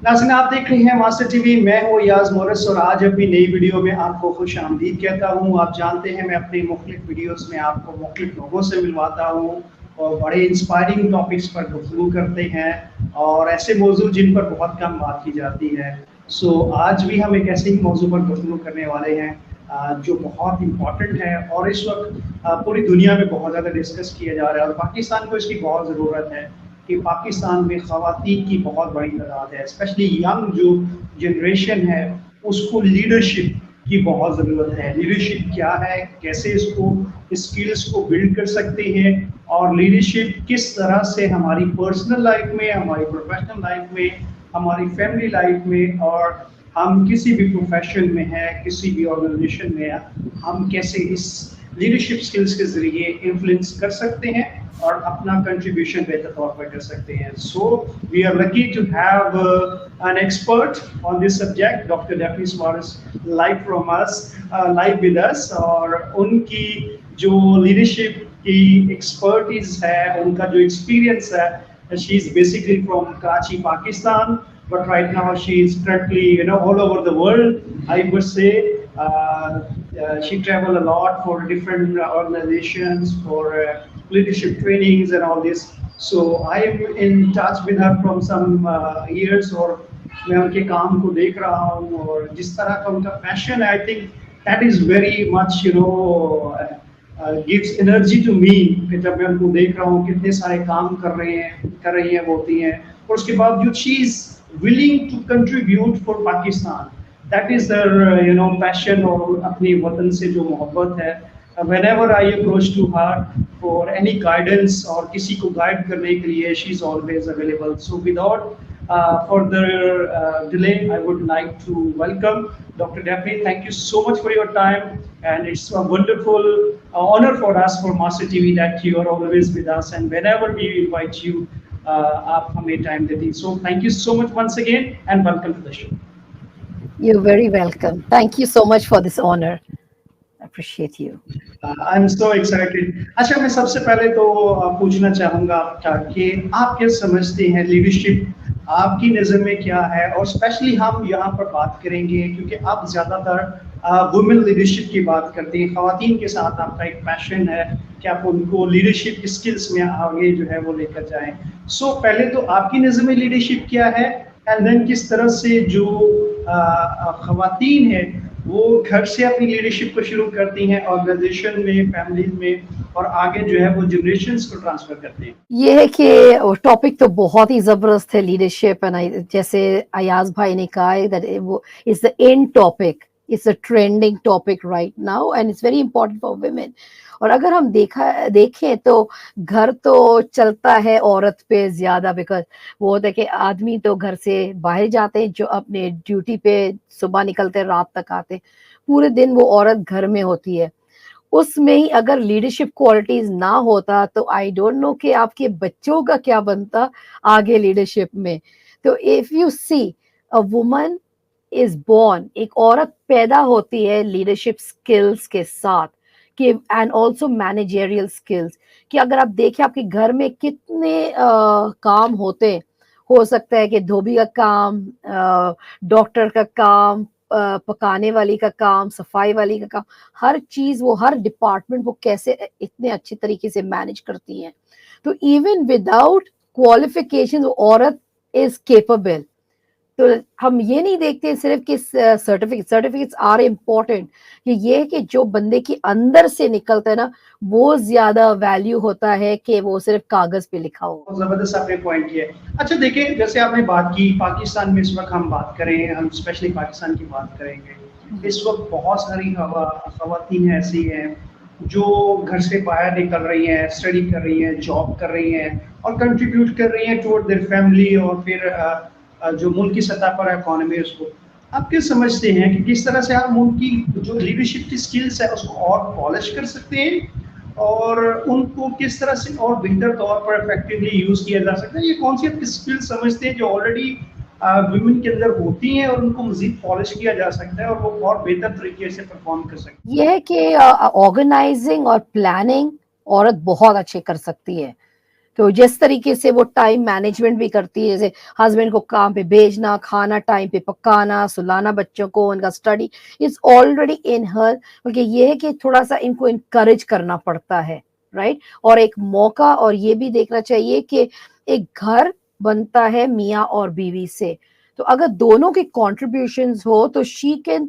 नाज़रीन आप देख रहे हैं मास्टर टीवी, मैं हूँ याज मोरस और आज अपनी नई वीडियो में आपको खुश आमदीद कहता हूँ। आप जानते हैं मैं अपनी मुख्तलिफ वीडियोस में आपको मुख्तलिफ लोगों से मिलवाता हूँ और बड़े इंस्पायरिंग टॉपिक्स पर गुफ्तगू करते हैं और ऐसे मौजू जिन पर बहुत कम बात की जाती है। आज भी हम एक ऐसे ही मौजू पर गुफ्तगू करने वाले हैं जो बहुत इम्पॉर्टेंट है और इस वक्त पूरी दुनिया में बहुत ज़्यादा डिस्कस किया जा रहा है और पाकिस्तान को इसकी बहुत ज़रूरत है कि पाकिस्तान में ख़वातीन की बहुत बड़ी तादाद है, स्पेशली यंग जो जनरेशन है उसको लीडरशिप की बहुत ज़रूरत है। लीडरशिप क्या है, कैसे इसको स्किल्स को बिल्ड कर सकते हैं और लीडरशिप किस तरह से हमारी पर्सनल लाइफ में, हमारी प्रोफेशनल लाइफ में, हमारी फैमिली लाइफ में और हम किसी भी प्रोफेशन में हैं, किसी भी ऑर्गेनाइजेशन में हम कैसे इस लीडरशिप स्किल्स के ज़रिए इन्फ्लुएंस कर सकते हैं और अपना कंट्रीब्यूशन बेहतर तौर पर कर सकते हैं। So we are lucky to have an expert on this subject, Dr. Daphne Suarez, live from us, live with us, और उनकी जो लीडरशिप की एक्सपर्टीज है, उनका जो एक्सपीरियंस है, she is basically from Karachi, Pakistan, but right now she is currently all over the world. I would say she travel a lot for different organizations for leadership trainings and all this. So I am in touch with her from some years और मैं उनके काम को देख रहा हूँ और जिस तरह का उनका पैशन है, I think that is very much gives energy to me कि जब मैं उनको देख रहा हूँ कितने सारे काम कर रही हैं वो होती हैं और उसके बावजूद she is willing to contribute for Pakistan. That is their passion और अपनी वतन से जो मोहब्बत है. Whenever I approach to her for any guidance और किसी को गाइड करने के लिए she is always available. So without further delay, I would like to welcome Dr. Daphne. Thank you so much for your time, and it's a wonderful honor for us for Master TV that you are always with us, and whenever we invite you, आप हमें time देती. So thank you so much once again, and welcome to the show. You're very welcome. Thank you so much for this honor. I appreciate you. I'm so excited. अच्छा, मैं सबसे पहले तो पूछना चाहूँगा आपका कि आप क्या समझते हैं लीडरशिप आपकी नज़र में क्या है और स्पेशली हम यहाँ पर बात करेंगे क्योंकि आप ज़्यादातर वुमेन लीडरशिप की बात करते हैं, ख़वातीन के साथ आपका एक पैशन है कि आप उनको लीडरशिप स्किल्स में आगे जो है वो लेकर जाएं. सो पहले तो आपकी नज़र में लीडरशिप क्या है एंड देन किस तरह से जो ख़वातीन है वो घर से अपनी लीडरशिप को शुरू करती हैं ऑर्गेनाइजेशन में, फैमिली में और आगे जो है वो जनरेशंस को ट्रांसफर करते हैं. ये है कि टॉपिक तो बहुत ही जबरदस्त है लीडरशिप एंड जैसे अयाज भाई ने कहा है दैट वो is the end topic, it's a trending topic right now and it's very important for women. और अगर हम देखें तो घर तो चलता है औरत पे ज्यादा बिकॉज वो होता है कि आदमी तो घर से बाहर जाते हैं जो अपने ड्यूटी पे सुबह निकलते हैं रात तक आते हैं, पूरे दिन वो औरत घर में होती है. उसमें ही अगर लीडरशिप क्वालिटीज ना होता तो आई डोंट नो कि आपके बच्चों का क्या बनता आगे लीडरशिप में. तो if you see a woman is born, एक औरत पैदा होती है लीडरशिप स्किल्स के साथ कि एंड ऑल्सो मैनेजरियल स्किल्स कि अगर आप देखें आपके घर में कितने काम होते हैं, हो सकता है कि धोबी का काम, डॉक्टर का काम, पकाने वाली का काम, सफाई वाली का काम, हर चीज वो हर डिपार्टमेंट वो कैसे इतने अच्छे तरीके से मैनेज करती हैं. तो इवन विदाउट क्वालिफिकेशन औरत इज केपेबल. तो हम ये नहीं देखते सिर्फ कि सर्टिफिकेट्स आर इम्पोर्टेंट, कि ये है कि जो बंदे के अंदर से निकलता है ना वो ज्यादा वैल्यू होता है कि वो सिर्फ कागज पे लिखा हो. जबरदस्त आपने पॉइंट किया. अच्छा देखिए, जैसे आपने बात की पाकिस्तान में इस वक्त हम बात करें, हम स्पेशली पाकिस्तान की बात करेंगे. इस वक्त बहुत सारी खवातीन ऐसी हैं जो घर से बाहर निकल रही हैं, स्टडी कर रही हैं, जॉब कर रही हैं और कंट्रीब्यूट कर रही हैं टुवर्ड देयर फैमिली और फिर जो मुल्क की सतह पर इकोनॉमी उसको. आप क्या समझते हैं कि किस तरह से आप उनकी जो लीडरशिप की स्किल्स है उसको और पॉलिश कर सकते हैं और उनको किस तरह से और बेहतर तौर पर इफेक्टिवली यूज किया जा सकता है? ये कौन सी आपकी स्किल्स समझते हैं जो ऑलरेडी वुमेन के अंदर होती हैं और उनको मजीद पॉलिश किया जा सकता है और वो और बेहतर तरीके से परफॉर्म कर सकते हैं? ये है कि ऑर्गेनाइजिंग और प्लानिंग औरत बहुत अच्छे कर सकती है تو جس طریقے سے وہ ٹائم مینجمنٹ بھی کرتی ہے, جیسے ہسبینڈ کو کام پہ بھیجنا, کھانا ٹائم پہ پکانا, سلانا بچوں کو, ان کا اسٹڈی از آلریڈی ان ہر. بلکہ یہ ہے کہ تھوڑا سا ان کو انکریج کرنا پڑتا ہے, رائٹ. اور ایک موقع اور یہ بھی دیکھنا چاہیے کہ ایک گھر بنتا ہے میاں اور بیوی سے, تو اگر دونوں کے contributions ہو تو she can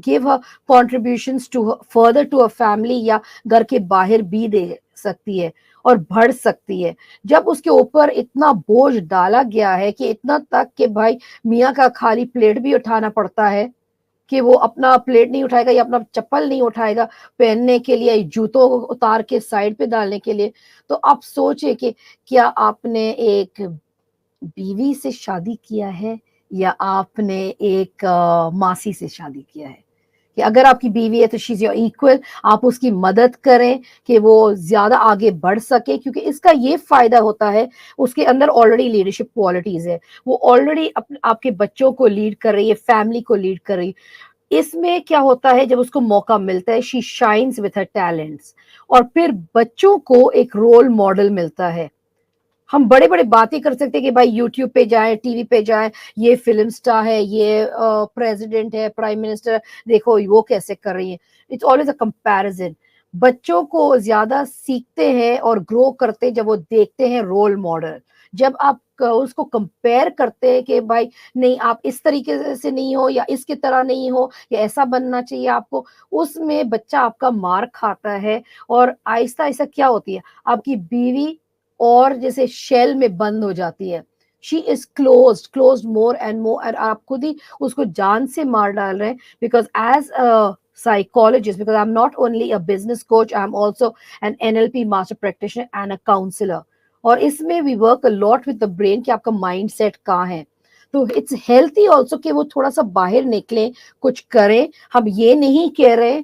give her contributions to further to a family, یا گھر کے باہر بھی دے سکتی ہے اور بڑھ سکتی ہے. جب اس کے اوپر اتنا بوجھ ڈالا گیا ہے کہ اتنا تک کہ بھائی میاں کا خالی پلیٹ بھی اٹھانا پڑتا ہے, کہ وہ اپنا پلیٹ نہیں اٹھائے گا یا اپنا چپل نہیں اٹھائے گا پہننے کے لیے, جوتوں کو اتار کے سائڈ پہ ڈالنے کے لیے, تو آپ سوچیں کہ کیا آپ نے ایک بیوی سے شادی کیا ہے یا آپ نے ایک ماسی سے شادی کیا ہے. کہ اگر آپ کی بیوی ہے تو شی از یور ایکول, آپ اس کی مدد کریں کہ وہ زیادہ آگے بڑھ سکے, کیونکہ اس کا یہ فائدہ ہوتا ہے اس کے اندر آلریڈی لیڈرشپ کوالٹیز ہے, وہ آلریڈی آپ کے بچوں کو لیڈ کر رہی ہے, فیملی کو لیڈ کر رہی ہے. اس میں کیا ہوتا ہے جب اس کو موقع ملتا ہے, شی شائنز وتھ ہر ٹیلنٹس, اور پھر بچوں کو ایک رول ماڈل ملتا ہے. ہم بڑے بڑے باتیں کر سکتے ہیں کہ بھائی یوٹیوب پہ جائیں, ٹی وی پہ جائیں, یہ فلم سٹار ہے, یہ پریزیڈنٹ ہے, پرائم منسٹر, دیکھو وہ کیسے کر رہی ہیں. It's always a comparison. بچوں کو زیادہ سیکھتے ہیں اور گرو کرتے ہیں جب وہ دیکھتے ہیں رول ماڈل. جب آپ اس کو کمپیئر کرتے ہیں کہ بھائی نہیں آپ اس طریقے سے نہیں ہو, یا اس کی طرح نہیں ہو, یا ایسا بننا چاہیے آپ کو, اس میں بچہ آپ کا مار کھاتا ہے. اور آہستہ آہستہ کیا ہوتی ہے, آپ کی بیوی اور جیسے شیل میں بند ہو جاتی ہے. شی is closed more and more, اور آپ خود ہی اس کو جان سے مار ڈال رہے ہیں. Because as psychologist, because I'm not only a business coach, I'm also an NLP master practitioner and a counselor. اور اس میں we work a lot with the brain کہ آپ کا مائنڈ سیٹ کہاں ہے. تو اٹس ہیلتھی آلسو کہ وہ تھوڑا سا باہر نکلیں, کچھ کریں. ہم یہ نہیں کہہ رہے,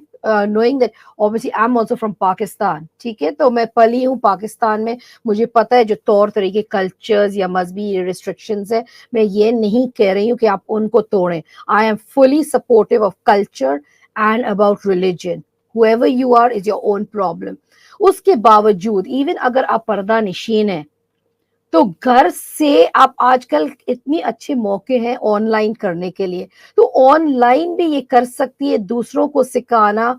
knowing that obviously I'm also from Pakistan, ٹھیک ہے, تو میں پلی ہوں پاکستان میں, مجھے پتا ہے جو طور طریقے کلچرز یا مذہبی ریسٹرکشنز ہے, میں یہ نہیں کہہ رہی ہوں کہ آپ ان کو توڑیں. I am fully supportive of culture and about religion. Whoever you are is your own problem. اس کے باوجود ایون اگر آپ پردہ نشین ہیں تو گھر سے آپ آج کل اتنی اچھے موقع ہیں آن لائن کرنے کے لیے, تو آن لائن بھی یہ کر سکتی ہے, دوسروں کو سکھانا,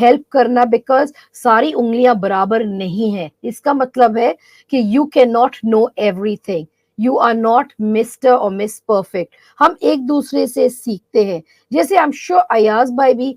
ہیلپ کرنا, بیکاز ساری انگلیاں برابر نہیں ہیں. اس کا مطلب ہے کہ you can not know everything, you are not mister اور مس پرفیکٹ. ہم ایک دوسرے سے سیکھتے ہیں. جیسے آئی ایم شیور ایاز بھائی بھی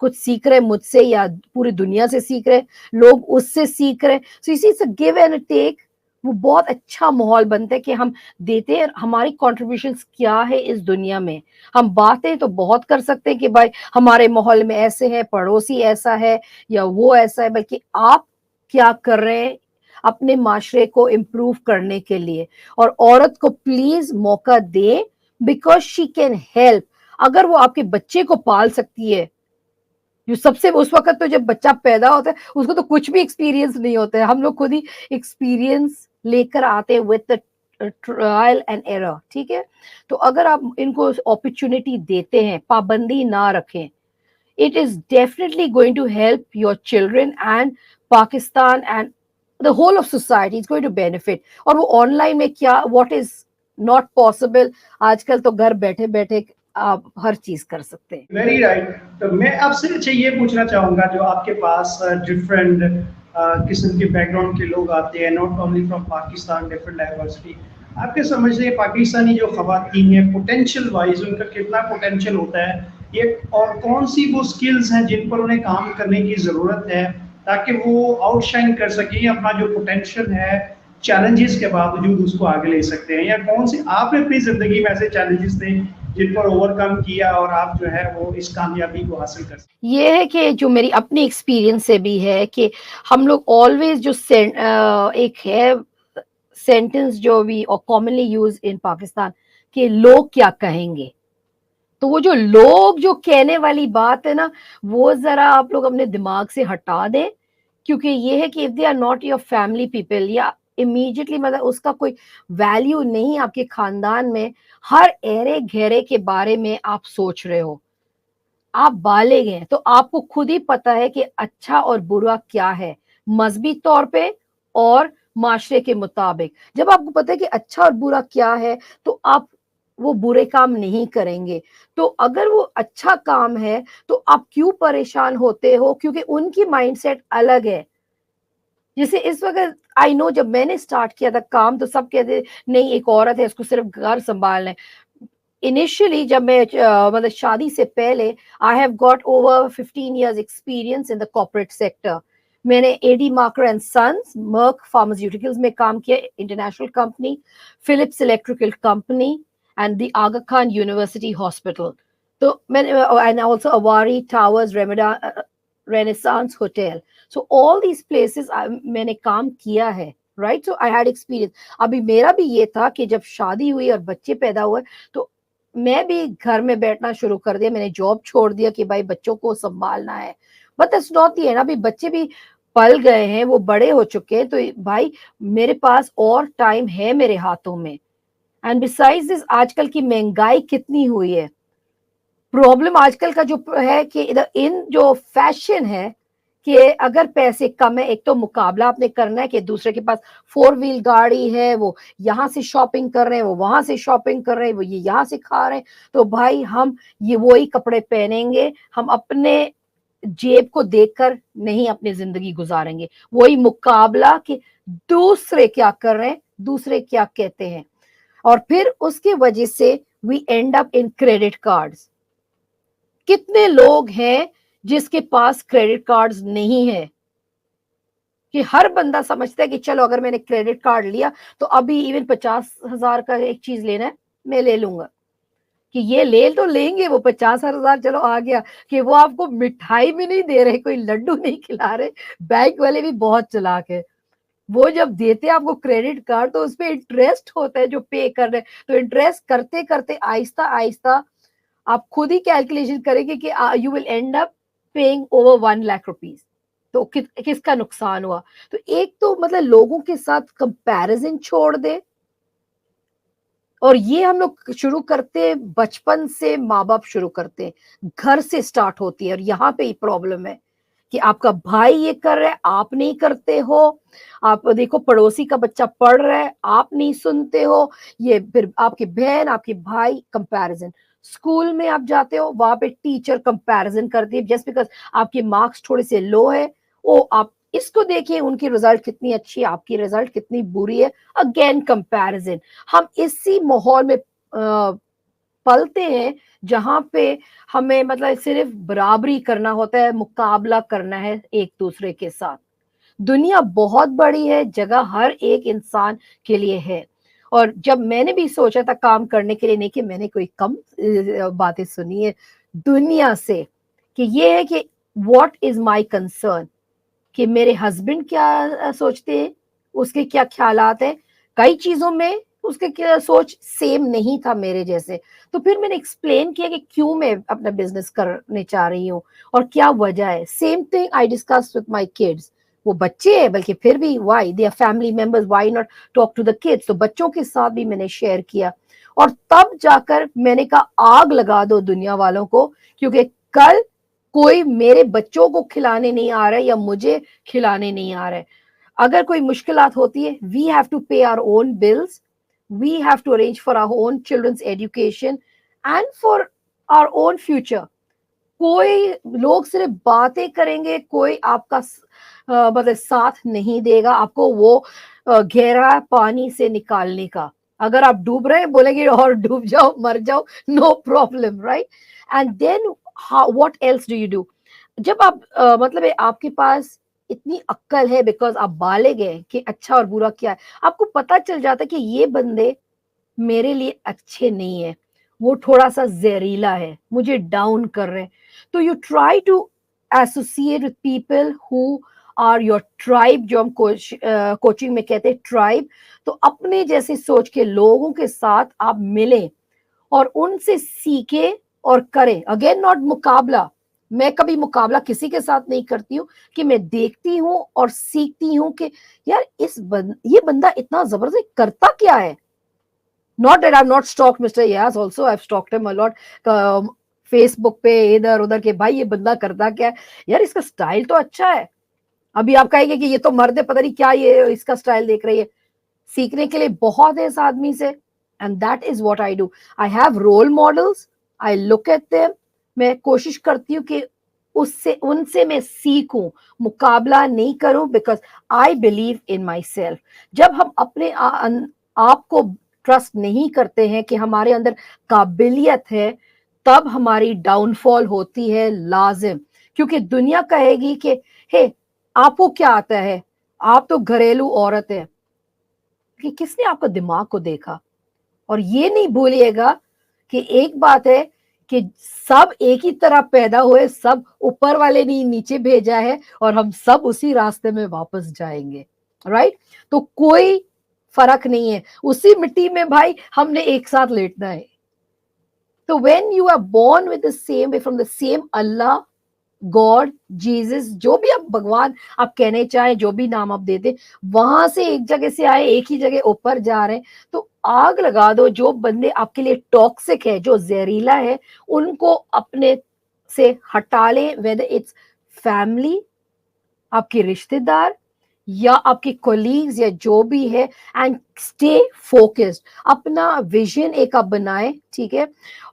کچھ سیکھ رہے مجھ سے, یا پوری دنیا سے سیکھ رہے, لوگ اس سے سیکھ رہے. سو اسی سے گیو اینڈ ٹیک, وہ بہت اچھا ماحول بنتا ہے کہ ہم دیتے ہیں ہماری کنٹریبیوشنز کیا ہے اس دنیا میں. ہم باتیں تو بہت کر سکتے ہیں کہ بھائی ہمارے ماحول میں ایسے ہے, پڑوسی ایسا ہے, یا وہ ایسا ہے, بلکہ آپ کیا کر رہے ہیں اپنے معاشرے کو امپروو کرنے کے لیے. اور عورت کو پلیز موقع دیں, بیکاز شی کین ہیلپ. اگر وہ آپ کے بچے کو پال سکتی ہے, جو سب سے اس وقت تو جب بچہ پیدا ہوتا ہے اس کو تو کچھ بھی ایکسپیرینس نہیں ہوتا ہے, ہم لوگ خود ہی ایکسپیرینس لے کر آتے ہیں with the trial and error, ٹھیک ہے. تو اگر آپ ان کو اپرچونٹی دیتے ہیں, پابندی نہ رکھیں, it is definitely going to help your children and Pakistan and the whole of society is going to benefit. اور وہ آن لائن میں کیا what is not possible, آج کل تو گھر بیٹھے بیٹھے آپ ہر چیز کر سکتے ہیں. Very right. تو میں آپ سے اچھا یہ پوچھنا چاہوں گا, جو آپ کے پاس ڈفرینٹ قسم کے بیک گراؤنڈ کے لوگ آتے ہیں, not only from Pakistan, different diversity, آپ کے سمجھ سے پاکستانی جو خواتین ہیں پوٹینشیل وائز ان کا کتنا پوٹینشیل ہوتا ہے یہ, اور کون سی وہ اسکلز ہیں جن پر انہیں کام کرنے کی ضرورت ہے تاکہ وہ آؤٹ شائن کر سکیں, اپنا جو پوٹینشیل ہے چیلنجز کے باوجود اس کو آگے لے سکتے ہیں, یا کون سی آپ نے اپنی زندگی میں ایسے چیلنجز تھے جن پر اوور کم کیا اور آپ جو ہے وہ اس کامیابی کو حاصل کر سکتے؟ یہ ہے کہ جو میری اپنی ایکسپیرینس سے بھی ہے کہ ہم لوگ آلویز جو ایک ہے سینٹنس جو بھی کامنلی یوز ان پاکستان کہ لوگ کیا کہیں گے, تو وہ جو لوگ جو کہنے والی بات ہے نا, وہ ذرا آپ لوگ اپنے دماغ سے ہٹا دیں. کیونکہ یہ ہے کہ if they are not your family people, یا immediately مطلب اس کا کوئی ویلیو نہیں آپ کے خاندان میں, ہر ایرے گھیرے کے بارے میں آپ سوچ رہے ہو, آپ بالغ ہیں تو آپ کو خود ہی پتا ہے کہ اچھا اور برا کیا ہے, مذہبی طور پہ اور माशरे के मुताबिक। जब आपको पता है कि अच्छा और बुरा क्या है, तो आप वो बुरे काम नहीं करेंगे। तो अगर वो अच्छा काम है, तो आप क्यों परेशान होते हो? क्योंकि उनकी माइंडसेट अलग है। जैसे इस वक़्त आई नो, जब मैंने स्टार्ट किया था काम, तो सब कहते नहीं, एक औरत है, उसको सिर्फ घर सँभालना है। इनिशियली जब मैं मतलब शादी से पहले, I have got over 15 years experience in the corporate sector. मैंने AD Marker and Sons, Merck pharmaceuticals में काम किया, international company, Philips electrical company and the Aga Khan University Hospital. तो मैंने and also Avari Towers, Renaissance Hotel. So all these places मैंने काम किया है, right? So I had experience. अभी मेरा भी ये था कि जब शादी हुई और बच्चे पैदा हुए, तो मैं भी घर में बैठना शुरू कर दिया, मैंने जॉब छोड़ दिया कि भाई बच्चों को संभालना है। But that's not the end. अभी बच्चे भी पल गए हैं, वो बड़े हो चुके हैं, तो भाई मेरे पास और टाइम है मेरे हाथों में। एंड बिसाइड्स दिस, आजकल की महंगाई कितनी हुई है। प्रॉब्लम आजकल का जो है कि इन जो फैशन है कि अगर पैसे कम है, एक तो मुकाबला आपने करना है कि दूसरे के पास 4 व्हील गाड़ी है, वो यहाँ से शॉपिंग कर रहे हैं, वो वहां से शॉपिंग कर रहे हैं, वो ये यहाँ से खा रहे हैं, तो भाई हम ये वही कपड़े पहनेंगे, हम अपने जेब को देखकर नहीं अपनी जिंदगी गुजारेंगे। वही मुकाबला कि दूसरे क्या कर रहे हैं, दूसरे क्या कहते हैं, और फिर उसकी वजह से we end up in credit cards. कितने लोग हैं जिसके पास क्रेडिट कार्ड्स नहीं है, कि हर बंदा समझता है कि चलो अगर मैंने क्रेडिट कार्ड लिया तो अभी इवन 50,000 का एक चीज लेना है, मैं ले लूंगा, कि ये ले तो लेंगे, वो 50,000 चलो आ गया, कि वो आपको मिठाई भी नहीं दे रहे, कोई लड्डू नहीं खिला रहे। बैंक वाले भी बहुत चालाक है, वो जब देते हैं आपको क्रेडिट कार्ड तो उसपे इंटरेस्ट होता है जो पे कर रहे हैं, तो इंटरेस्ट करते करते आहिस्ता आहिस्ता आप खुद ही कैलकुलेशन करेंगे कि you will and up paying over 1 lakh rupees. तो किसका नुकसान हुआ? तो एक तो मतलब लोगों के साथ कंपैरिजन छोड़ दे, और ये हम लोग शुरू करते हैं बचपन से, माँ बाप शुरू करते हैं, घर से स्टार्ट होती है। और यहाँ पे ही प्रॉब्लम है कि आपका भाई ये कर रहा है, आप नहीं करते हो। आप देखो पड़ोसी का बच्चा पढ़ रहा है, आप नहीं सुनते हो। ये फिर आपकी बहन, आपके भाई, कंपैरिजन। स्कूल में आप जाते हो, वहां पे टीचर कंपैरिजन करती है, जस्ट बिकॉज आपके मार्क्स थोड़े से लो है, ओ आप इसको देखिए, उनकी रिजल्ट कितनी अच्छी है, आपकी रिजल्ट कितनी बुरी है, अगेन कंपैरिजन। हम इसी माहौल में पलते हैं जहां पे हमें मतलब सिर्फ बराबरी करना होता है, मुकाबला करना है एक दूसरे के साथ। दुनिया बहुत बड़ी है, जगह हर एक इंसान के लिए है। और जब मैंने भी सोचा था काम करने के लिए, नहीं कि मैंने कोई कम बातें सुनी है दुनिया से, कि ये है कि व्हाट इज माय कंसर्न, कि मेरे हस्बैंड क्या सोचते हैं, उसके क्या ख्यालात हैं। कई चीजों में उसके क्या सोच सेम नहीं था मेरे जैसे। तो फिर मैंने एक्सप्लेन किया कि क्यों मैं अपना बिजनेस करने चाह रही हूँ और क्या वजह है। Same thing I discuss with my kids. वो बच्चे हैं, बल्कि फिर भी why they are family members, why not talk to the kids. तो बच्चों के साथ भी मैंने शेयर किया, और तब जाकर मैंने कहा आग लगा दो दुनिया वालों को, क्योंकि कल कोई मेरे बच्चों को खिलाने नहीं आ रहा है या मुझे खिलाने नहीं आ रहा है। अगर कोई मुश्किलात होती है, we have to pay our own bills, we have to arrange for our own children's education and for our own future. कोई लोग सिर्फ बातें करेंगे, कोई आपका मतलब साथ नहीं देगा आपको वो गहरा पानी से निकालने का। अगर आप डूब रहे हैं, बोलेंगे और डूब जाओ, मर जाओ, no problem, right? And then what else do you do? जब आप मतलब आपके पास इतनी अक्ल है, बिकॉज आप बालिग हैं कि अच्छा और बुरा क्या है, आपको पता चल जाता है कि ये बंदे मेरे लिए अच्छे नहीं है, वो थोड़ा सा जहरीला है, मुझे डाउन कर रहे हैं। तो you try to associate with people who are your tribe, जो हम कोचिंग में कहते हैं ट्राइब। तो अपने जैसे सोच के लोगों के साथ आप मिलें और उनसे सीखे और करें। अगेन नॉट मुकाबला, मैं कभी मुकाबला किसी के साथ नहीं करती हूँ, कि मैं देखती हूँ और सीखती हूँ कि यार ये बंदा इतना जबरदस्त करता क्या है। Not that I've not stalked Mr. Yas also, I've stalked him a lot. Facebook पे इधर उधर के भाई ये बंदा करता क्या है, यार इसका स्टाइल तो अच्छा है, ابھی آپ کہیں گے کہ یہ تو مرد ہے, پتہ نہیں کیا یہ اس کا اسٹائل دیکھ رہی ہے. سیکھنے کے لیے بہت ہے اس آدمی سے, and that is what I do. I have role models, I look at them. میں کوشش کرتی ہوں کہ ان سے میں سیکھوں, مقابلہ نہیں کروں, because I believe in my self. جب ہم اپنے آپ کو ٹرسٹ نہیں کرتے ہیں کہ ہمارے اندر قابلیت ہے, تب ہماری ڈاؤن فال ہوتی ہے لازم. کیونکہ دنیا کہے گی کہ ہے آپ کو کیا آتا ہے, آپ تو گھریلو عورت ہے. کہ کس نے آپ کا دماغ کو دیکھا؟ اور یہ نہیں بھولیے گا کہ ایک بات ہے کہ سب ایک ہی طرح پیدا ہوئے, سب اوپر والے نے نیچے بھیجا ہے, اور ہم سب اسی راستے میں واپس جائیں گے, رائٹ؟ تو کوئی فرق نہیں ہے, اسی مٹی میں بھائی ہم نے ایک ساتھ لیٹنا ہے. تو when you are born with the same way, from the same Allah, God, Jesus, جو بھی آپ بھگوان آپ کہنے چاہیں, جو بھی نام آپ دیتے, وہاں سے ایک جگہ سے آئے, ایک ہی جگہ اوپر جا رہے ہیں. تو آگ لگا دو. جو بندے آپ کے لیے ٹاکسک ہے, جو زہریلا ہے, ان کو اپنے سے ہٹا لیں, whether it's فیملی, آپ کے رشتے دار, یا آپ کے کولیگز, یا جو بھی ہے, اینڈ اسٹے فوکسڈ. اپنا ویژن ایک آپ بنائیں, ٹھیک ہے؟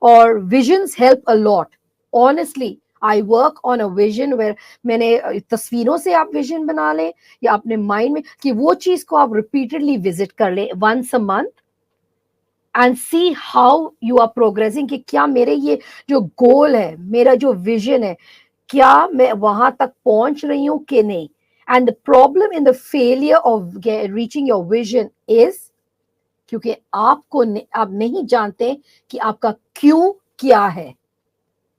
اور visions help a lot. Honestly I work on a vision where میں نے تصویروں سے آپ ویژن بنا لیں, یا اپنے مائنڈ میں کہ وہ چیز کو آپ ریپیٹڈلی وزٹ کر لیں once a month and see how you are progressing, کہ کیا میرے یہ جو گول ہے, میرا جو ویژن ہے, کیا میں وہاں تک پہنچ رہی ہوں کہ نہیں. And the problem in the failure of reaching your vision is کیونکہ آپ نہیں جانتے کہ آپ کا کیوں کیا ہے.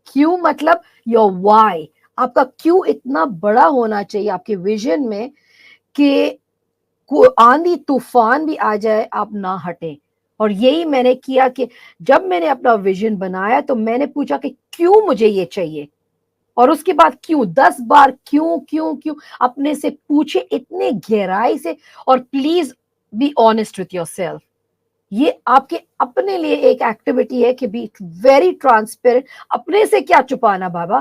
کیوں مطلب یور وائی. آپ کا کیوں اتنا بڑا ہونا چاہیے آپ کے ویژن میں کہ آندھی طوفان بھی آ جائے آپ نہ ہٹیں. اور یہی میں نے کیا کہ جب میں نے اپنا ویژن بنایا تو میں نے پوچھا کہ کیوں مجھے یہ چاہیے, اور اس کے بعد کیوں 10 بار کیوں کیوں کیوں اپنے سے پوچھے اتنے گہرائی سے. اور please be honest with yourself. یہ آپ کے اپنے لیے ایک ایکٹیویٹی ہے کہ بی ویری ٹرانسپیرنٹ. اپنے سے کیا چھپانا بابا,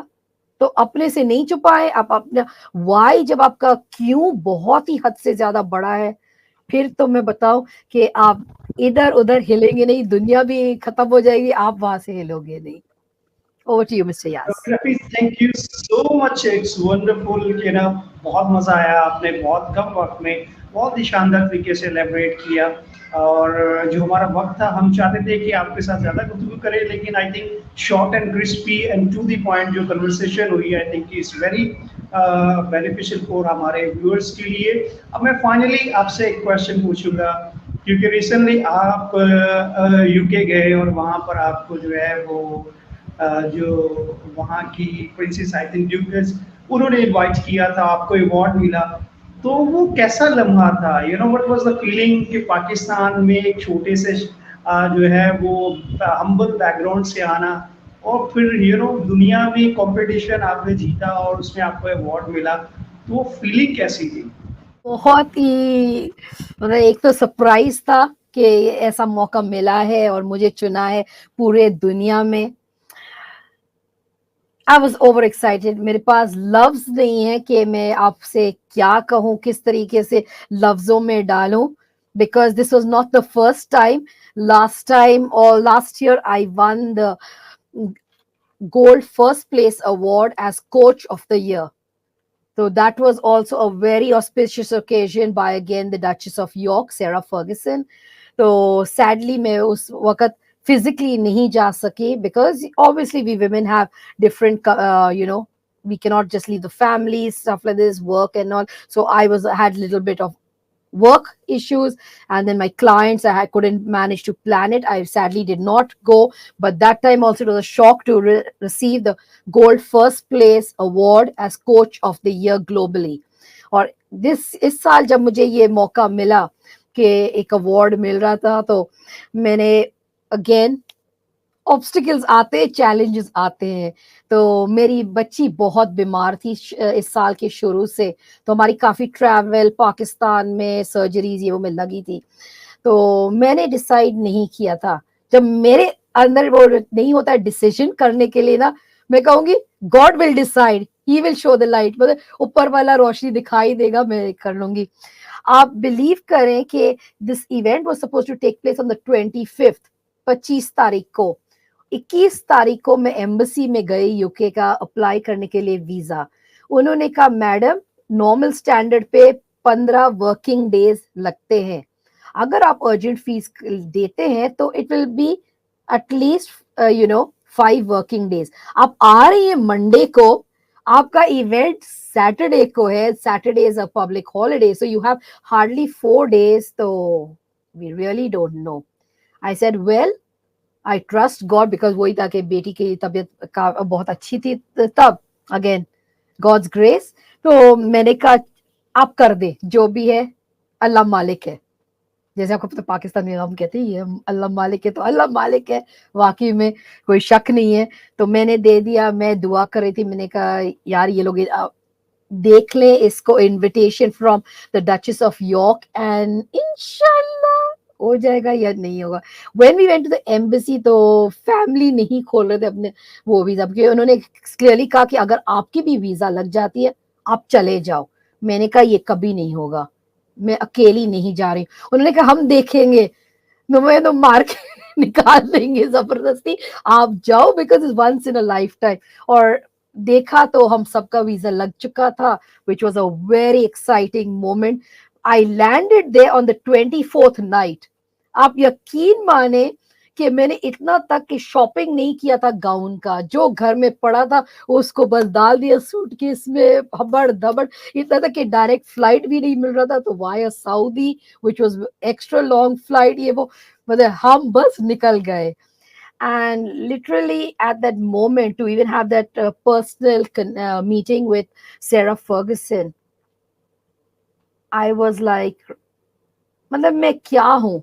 تو اپنے سے نہیں چھپائے. آپ اپنا وائی, جب آپ کا کیوں بہت ہی حد سے زیادہ بڑا ہے, پھر تو میں بتاؤں کہ آپ ادھر ادھر ہلیں گے نہیں, دنیا بھی ختم ہو جائے گی, آپ وہاں سے ہلو گے نہیں. Over to you, Mr. Yas. Rafi, thank you so much. It's wonderful. بہت مزہ آیا. آپ نے بہت کم وقت میں بہت ہی شاندار طریقے سے ایلیبریٹ کیا. اور جو ہمارا وقت تھا, ہم چاہتے تھے کہ آپ کے ساتھ زیادہ گفتگو کریں, لیکن I think short and crispy and to the point جو کنورسیشن ہوئی, I think is very beneficial for ہمارے ویورس کے لیے. اب میں فائنلی آپ سے ایک کوشچن پوچھوں گا, کیونکہ ریسنٹلی آپ یو کے گئے, اور وہاں پر آپ کو جو ہے وہ جو وہاں کی پرنسس آئی تھنک ڈیوکس, انہوں نے انوائٹ کیا تھا, آپ کو ایوارڈ ملا. تو وہ کیسا لمحہ تھا؟ You know what was the feeling کہ پاکستان میں ایک چھوٹے سے جو ہے وہ ہمبل بیک گراؤنڈ سے آنا, اور پھر یو نو دنیا میں کمپٹیشن آپ نے جیتا اور اس میں آپ کو ایوارڈ ملا, تو وہ فیلنگ کیسی تھی؟ بہت ہی مطلب ایک تو سرپرائز تھا کہ ایسا موقع ملا ہے اور مجھے چنا ہے پورے دنیا میں. I was over excited. میرے پاس لفظ نہیں ہے کہ میں آپ سے کیا کہوں, کس طریقے سے لفظوں میں ڈالوں, because this was not the first time. Last year I won the gold first place award as coach of the year. So that was also a very auspicious occasion by again the Duchess of York, Sarah Ferguson. So sadly میں اس وقت physically نہیں جا سکی, because obviously we women have different we cannot just leave the family, stuff like this, work and all. So I had a little bit of work issues, and then my clients, I couldn't manage to plan it. I sadly did not go, but that time also it was a shock to receive the gold first place award as coach of the year globally. اور اس سال جب مجھے یہ موقع ملا کہ ایک award مل رہا تھا, تو میں نے اگین آبسٹیکلز آتے, چیلنجز آتے ہیں. تو میری بچی بہت بیمار تھی اس سال کے شروع سے, تو ہماری کافی ٹریول پاکستان میں سرجریز یہ وہ میں لگی تھی. تو میں نے ڈیسائیڈ نہیں کیا تھا. جب میرے اندر وہ نہیں ہوتا ہے ڈیسیژن کرنے کے لیے نا, میں کہوں گی God will decide he will show the light, मतलब ऊपर वाला रोशनी दिखाई देगा, मैं कर लूंगी. आप बिलीव करें कि this event was suppose to take place on the 25th, 25 तारीख को. 21 तारीख को मैं एम्बेसी में गई यूके का अप्लाई करने के लिए वीजा. उन्होंने कहा मैडम नॉर्मल स्टैंडर्ड पे 15 वर्किंग डेज लगते हैं, अगर आप अर्जेंट फीस देते हैं तो it will be at least 5 working days. आप आ रही है मंडे को, आपका इवेंट सैटरडे को है, Saturday is a public holiday, so you have hardly 4 days, तो we really don't know. I said well I trust God, because वही था कि बेटी की तबीयत का बहुत अच्छी थी तब, अगेन गॉड्स ग्रेस. तो मैंने कहा आप कर दे, जो भी है अल्लाह मालिक है. जैसे आपको पता पाकिस्तान में हम कहते हैं ये अल्लाह मालिक है, तो अल्लाह मालिक है, वाकई में कोई शक नहीं है. तो मैंने दे दिया. मैं दुआ कर रही थी, मैंने कहा यार ये लोग देख ले इसको, invitation from the Duchess of York, and इंशाल्लाह हो जाएगा या नहीं होगा. When we went to the embassy तो फैमिली नहीं खोल रहे थे अपने वो वीजा, क्योंकि उन्होंने क्लियरली कहा कि अगर आपकी भी वीजा लग जाती है आप चले जाओ. मैंने कहा ये कभी नहीं होगा, मैं अकेली नहीं जा रही. उन्होंने कहा हम देखेंगे, मैं तो मार के निकाल देंगे जबरदस्ती, आप जाओ, because is once in a lifetime. और देखा तो हम सबका वीजा लग चुका था, which was a very exciting moment. I landed there on the 24th night. आप यकीन माने कि मैंने इतना तक कि शॉपिंग नहीं किया था गाउन का, जो घर में पड़ा था उसको बस डाल दिया सूटकेस में, हबड़ धबड़. इतना तक कि डायरेक्ट फ्लाइट भी नहीं मिल रहा था, तो via Saudi which was extra long flight, ये वो, मतलब हम बस निकल गए. And literally at that moment to even have that personal meeting with Sarah Ferguson, I was like, मतलब मैं क्या हूं.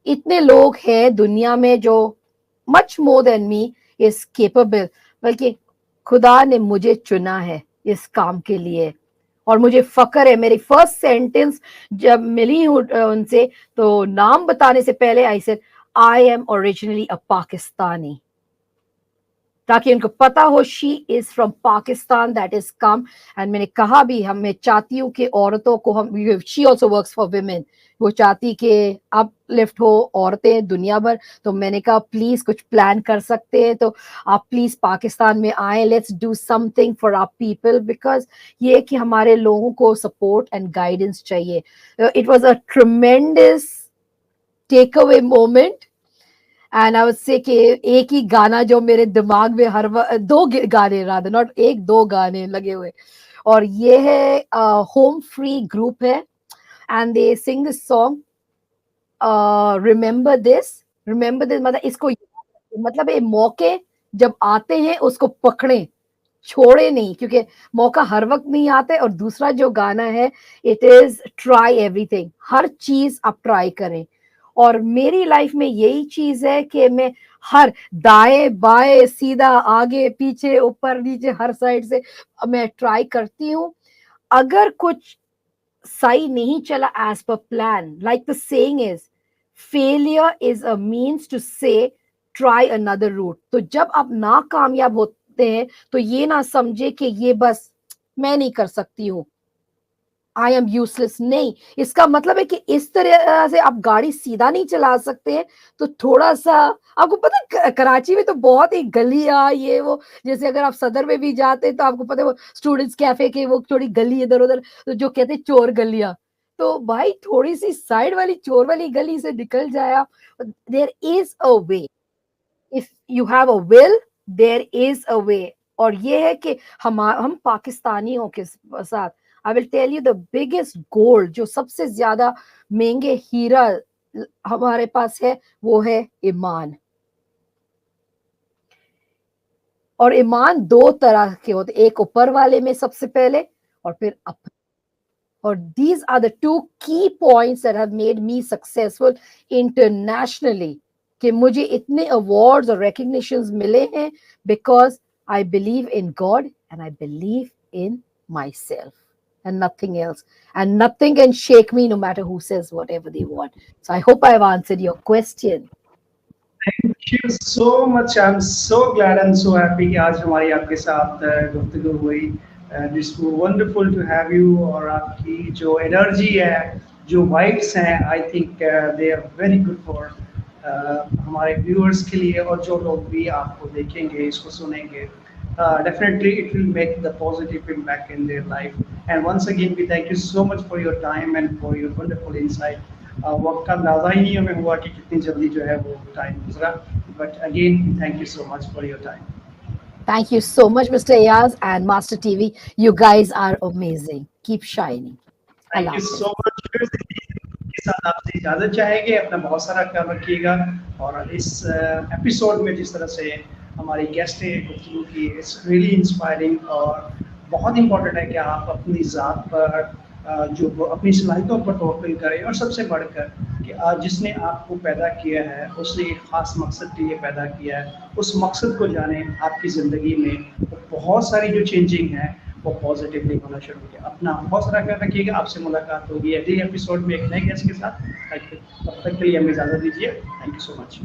इतने लोग हैं दुनिया में जो much more than me is capable, बल्कि खुदा ने मुझे चुना है इस काम के लिए, और मुझे फक्र है. मेरी फर्स्ट सेंटेंस जब मिली उनसे, तो नाम बताने से पहले I said I am originally a Pakistani, ताकि उनको पता हो she is from Pakistan, that is come. And मैंने कहा भी, हम मैं चाहती हूँ कि औरतों को, हम she also works for women, वो चाहती कि अप लिफ्ट हो औरतें दुनिया भर. तो मैंने कहा प्लीज कुछ प्लान कर सकते हैं तो आप प्लीज पाकिस्तान में आए, let's do something for our people, because ये कि हमारे लोगों को सपोर्ट एंड गाइडेंस चाहिए. It was a tremendous takeaway moment. And I would say कि एक ही गाना जो मेरे दिमाग में हर दो गाने, रादर नॉट एक, दो गाने लगे हुए, और ये है होम फ्री ग्रुप है, and they Singh this song remember this. Remember this मतलब इसको, मतलब ये मौके जब आते हैं उसको पकड़े, छोड़े नहीं, क्योंकि मौका हर वक्त नहीं आते. और दूसरा जो गाना है, इट इज ट्राई एवरीथिंग, हर चीज आप ट्राई करें. और मेरी लाइफ में यही चीज है कि मैं हर दाएं बाएं सीधा आगे पीछे ऊपर नीचे हर साइड से मैं ट्राई करती हूँ. अगर कुछ सही नहीं चला as per plan, like the saying is failure is a means to say try another route. तो जब आप नाकामयाब होते हैं तो ये ना समझे कि ये बस मैं नहीं कर सकती हूँ, आई एम यूजलेस. नहीं, इसका मतलब है कि इस तरह से आप गाड़ी सीधा नहीं चला सकते हैं, तो थोड़ा सा, आपको पता है कराची में तो बहुत ही गलियां ये वो, जैसे अगर आप सदर में भी जाते हैं तो आपको पता है वो स्टूडेंट्स कैफे के वो थोड़ी गली इधर उधर, तो जो कहते हैं चोर गलियां, तो भाई थोड़ी सी साइड वाली चोर वाली गली से निकल जाए आप. There is a way, if you have a will there is a way. और ये है कि हम पाकिस्तानियों के साथ, I will tell you the biggest gold, जो सबसे ज्यादा महंगे हीरा हमारे पास है, वो है ईमान. और ईमान दो तरह के होते, एक ऊपर वाले में सबसे पहले, और फिर अपने. और these are the two key points that have made me successful internationally, कि मुझे इतने awards और recognitions मिले हैं because I believe in God and I believe in myself and nothing else, and nothing can shake me no matter who says whatever they want. So I hope I've answered your question. Thank you so much, I am so glad and so happy कि आज हमारी आपके साथ गुफ्तगू हुई। This wonderful to have you, और आपकी जो एनर्जी है, जो वाइब्स हैं, I think they are very good for हमारे व्यूअर्स के लिए, और जो लोग भी आपको देखेंगे, इसको सुनेंगे, definitely it will make the positive impact in their life. And once again we thank you so much for your time and for your wonderful insight. वक्त का अंदाजा ही नहीं हमें हुआ कि कितनी जल्दी जो है वो टाइम गुजरा, but again thank you so much for your time. Thank you so much, Mr. Ayaz and Master TV. You guys are amazing. Keep shining. Thank Allah you Hafiz. So much. के साथ आपसे इजाजत चाहेंगे, अपना बहुत सारा ख्याल रखिएगा, और इस एपिसोड में जिस तरह से हमारी गेस्ट ने गुफ्तगू की, इट्स रियली इंस्पायरिंग, और बहुत इंपॉर्टेंट है कि आप अपनी ज़ात पर जो अपनी सलाहियतों पर तवक्कुल करें, और सबसे बढ़कर कि आज जिसने आपको पैदा किया है उसने एक ख़ास मकसद के लिए पैदा किया है, उस मकसद को जाने। आपकी ज़िंदगी में बहुत सारी जो चेंजिंग है वो पॉजिटिवली होना शुरू हो गया। अपना बहुत सारा ख्याल रखिएगा, आपसे मुलाकात होगी अगले एपिसोड में एक नए गेस्ट के साथ। तब तक के लिए हमें इजाज़त दीजिए। Thank you so much.